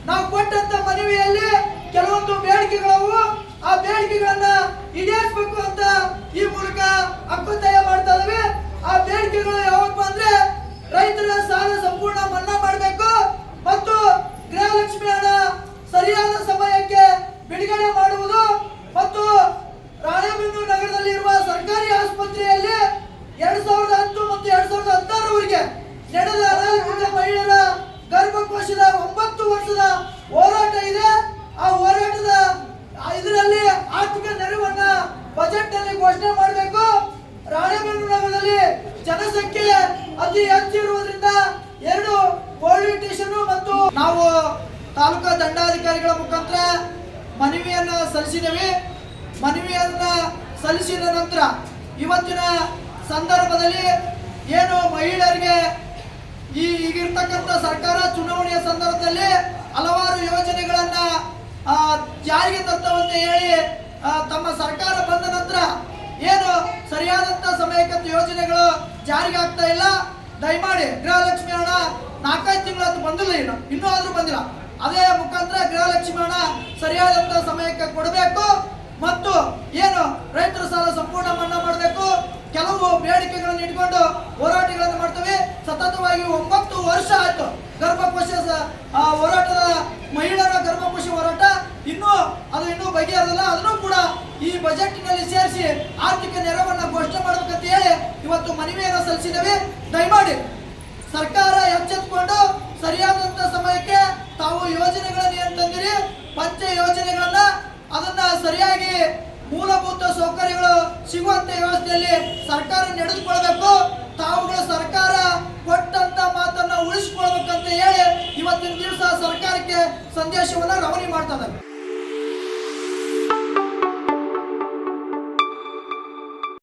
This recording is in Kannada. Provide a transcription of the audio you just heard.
ನಾವು ಕೊಟ್ಟಂತ ಮನವಿಯಲ್ಲಿ ಕೆಲವೊಂದು ಬೇಡಿಕೆಗಳವು. ಆ ಬೇಡಿಕೆಗಳನ್ನ ಈಡೇರಿಸಬೇಕು ಅಂತ ಈ ಮೂಲಕ ಹಕ್ಕೊತ್ತಾಯ ಮಾಡ್ತಾ ಇದ್ದೀವಿ. ಆ ಬೇಡಿಕೆಗಳು ಯಾವಪ್ಪ ಅಂದ್ರೆ ರೈತರ ಸಾಲ ಸಂಪೂರ್ಣ ಮನ್ನಾ ಮಾಡಬೇಕು ಮತ್ತು ಗೃಹಲಕ್ಷ್ಮಿ ಹಣ ಸರಿಯಾದ ಸಮಯಕ್ಕೆ ಬಿಡುಗಡೆ ಮಾಡುವುದು ಮತ್ತು ರಾಣೆಬೆನ್ನೂರು ನಗರದಲ್ಲಿ ಇರುವ ಸರ್ಕಾರಿ ಆಸ್ಪತ್ರೆಯಲ್ಲಿ 2010 ಮತ್ತು 2016 ನಡೆದ ಅನಾರೋಗ್ಯ ಮಹಿಳೆಯರ ಗರ್ಭಕೋಶದ 9 ವರ್ಷದ ಹೋರಾಟ ಇದೆ. ಆ ಹೋರಾಟದ ಇದರಲ್ಲಿ ಆರ್ಥಿಕ ನೆರವನ್ನ ಬಜೆಟ್ ನಲ್ಲಿ ಘೋಷಣೆ ಮಾಡಬೇಕು. ರಾಣೆಬೆನ್ನೂರು ನಗರದಲ್ಲಿ ಜನಸಂಖ್ಯೆ ಅತಿ ಹೆಚ್ಚು ಇರುವುದರಿಂದ 2 ಪೊಲೀಸ್ ಸ್ಟೇಷನ್ ಮತ್ತು ನಾವು ತಾಲೂಕಾ ದಂಡಾಧಿಕಾರಿಗಳ ಮುಖಾಂತರ ಮನವಿಯನ್ನ ಸಲ್ಲಿಸಿದ್ದೇವೆ. ಮನವಿಯನ್ನ ಸಲ್ಲಿಸಿದ ನಂತರ ಇವತ್ತಿನ ಸಂದರ್ಭದಲ್ಲಿ ಏನು ಮಹಿಳೆಯರಿಗೆ ಈಗಿರ್ತಕ್ಕಂಥ ಸರ್ಕಾರ ಚುನಾವಣೆಯ ಸಂದರ್ಭದಲ್ಲಿ ಹಲವಾರು ಯೋಜನೆಗಳನ್ನ ಜಾರಿಗೆ ತರ್ತವಂತ ಹೇಳಿ ತಮ್ಮ ಸರ್ಕಾರ ಬಂದ ನಂತರ ಏನು ಸರಿಯಾದಂತ ಸಮಯಕ್ಕೆ ಯೋಜನೆಗಳು ಜಾರಿಗೆ ಆಗ್ತಾ ಇಲ್ಲ. ದಯಮಾಡಿ ಗೃಹಲಕ್ಷ್ಮಿ ಹಣ 4-5 ತಿಂಗಳು ಬಂದಿಲ್ಲ, ಇನ್ನೂ ಆದ್ರೂ ಬಂದಿಲ್ಲ. ಅದೇ ಮುಖಾಂತರ ಗೃಹಲಕ್ಷ್ಮಿ ಹಣ ಸರಿಯಾದಂತ ಸಮಯಕ್ಕೆ ಕೊಡಬೇಕು ಮತ್ತು ಏನು ರೈತರ ಸಾಲ ಸಂಪೂರ್ಣ ಮನ್ನಾ ಮಾಡಬೇಕು. ಕೆಲವು ಬೇಡಿಕೆಗಳನ್ನು ಇಟ್ಕೊಂಡು ಹೋರಾಟಗಳನ್ನು ಮಾಡ್ತೇವೆ. ಸತತವಾಗಿ 9 ವರ್ಷ ಆಯ್ತು ಗರ್ಭಕೋಶ ಹೋರಾಟದ ಮಹಿಳೆಯರ ಗರ್ಭಕೋಶ ಹೋರಾಟ ಇನ್ನೂ ಬಗೆಹರಿದಿಲ್ಲ. ಅದನ್ನು ಕೂಡ ಈ ಬಜೆಟ್ ನಲ್ಲಿ ಸೇರಿಸಿ ಆರ್ಥಿಕ ನೆರವನ್ನ ಘೋಷಣೆ ಮಾಡಬೇಕಂತ ಹೇಳಿ ಇವತ್ತು ಮನವಿಯನ್ನು ಸಲ್ಲಿಸಿದ್ದೇವೆ. ದಯಮಾಡಿ ಸರ್ಕಾರ ಎಚ್ಚೆತ್ತುಕೊಂಡು ಸರಿಯಾದಂತ ಸಮಯಕ್ಕೆ ತಾವು ಯೋಜನೆಗಳನ್ನು ಏನ್ ತಂದಿರಿ ಪಂಚ ಯೋಜನೆಗಳನ್ನ ಅದನ್ನ ಸರಿಯಾಗಿ ಮೂಲಭೂತ ಸೌಕರ್ಯಗಳು ಸಿಗುವಂತ ವ್ಯವಸ್ಥೆಯಲ್ಲಿ ಸರ್ಕಾರ ನಡೆದುಕೊಳ್ಬೇಕು. ತಾವುಗಳು ಸರ್ಕಾರ ಕೊಟ್ಟಂತ ಮಾತನ್ನ ಉಳಿಸಿಕೊಳ್ಬೇಕಂತ ಹೇಳಿ ಇವತ್ತಿನ ದಿವಸ ಸರ್ಕಾರಕ್ಕೆ ಸಂದೇಶವನ್ನ ರವಾನೆ ಮಾಡ್ತಾ ಇದ್ದಾರೆ.